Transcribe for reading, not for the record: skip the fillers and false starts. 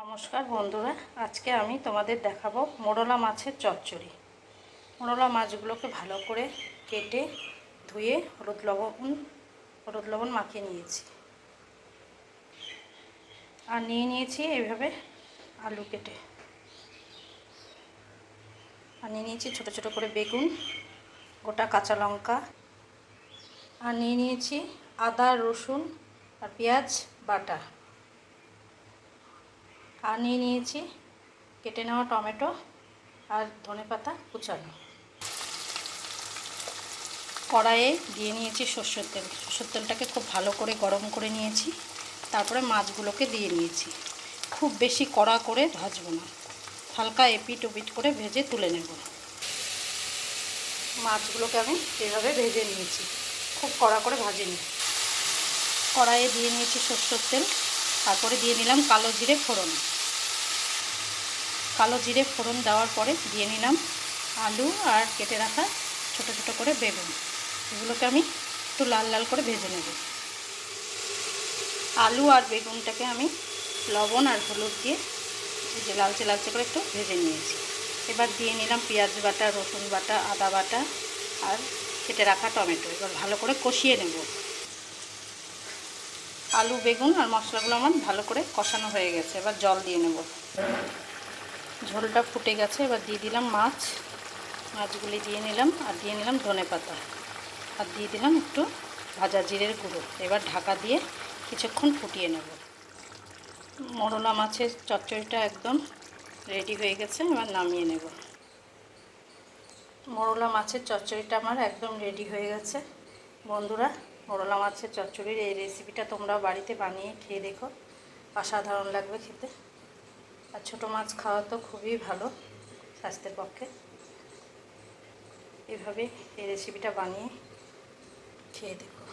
নমস্কার বন্ধুরা, আজকে আমি তোমাদের দেখাবো মোরলা মাছের চচ্চড়ি। মোরলা মাছগুলোকে ভালো করে কেটে ধুয়ে হলুদ লবণ মাখিয়ে নিয়েছি। আর নিয়েছি এইভাবে আলু কেটে। আর নিয়েছি ছোট ছোট করে বেগুন, গোটা কাঁচা লঙ্কা। আর নিয়েছি আদা, রসুন আর পেঁয়াজ বাটা। আর নিয়েছি কেটে নেওয়া টমেটো আর ধনেপাতা কুচানো। কড়াইয়ে দিয়ে নিয়েছি সরষের তেল। সরষের তেলটাকে খুব ভালো করে গরম করে নিয়েছি। তারপরে মাছগুলোকে দিয়ে নিয়েছি। খুব বেশি কড়া করে ভাজবো না, হালকা এপিট ওপিট করে ভেজে তুলে নেব। মাছগুলোকে আমি এভাবে ভেজে নিয়েছি, খুব কড়া করে ভাজিনি। কড়াইয়ে দিয়ে নিয়েছি সরষের তেল। তারপরে দিয়ে নিলাম কালো জিরে ফোড়ন। কালো জিরে ফোড়ন দেওয়ার পরে দিয়ে নিলাম আলু আর কেটে রাখা ছোট ছোট করে বেগুন। এগুলোকে আমি একটু লাল লাল করে ভেজে নেব। আলু আর বেগুনটাকে আমি লবণ আর হলুদ দিয়ে যে লালচে লালচে করে একটু ভেজে নিয়েছি। এবার দিয়ে নিলাম পেঁয়াজ বাটা, রসুন বাটা, আদা বাটা আর কেটে রাখা টমেটো। এবার ভালো করে কষিয়ে নেব। আলু, বেগুন আর মশলাগুলো আমার ভালো করে কষানো হয়ে গেছে। এবার জল দিয়ে নেব। ঝোলটা ফুটে গেছে। এবার দিয়ে দিলাম মাছগুলি দিয়ে নিলাম। আর দিয়ে নিলাম ধনেপাতা। আর দিয়ে দিলাম একটু ভাজা জিরের গুঁড়ো। এবার ঢাকা দিয়ে কিছুক্ষণ ফুটিয়ে নেব। মোরলা মাছের চচ্চড়িটা একদম রেডি হয়ে গেছে। এবার নামিয়ে নেব। মোরলা মাছের চচ্চড়িটা আমার একদম রেডি হয়ে গেছে। বন্ধুরা, মোরলা মাছের চচ্চড়ির এই রেসিপিটা তোমরা বাড়িতে বানিয়ে খেয়ে দেখো, অসাধারণ লাগবে খেতে। আর ছোটো মাছ খাওয়া তো খুবই ভালো স্বাস্থ্যের পক্ষে। এভাবে এই রেসিপিটা বানিয়ে খেয়ে দেখো।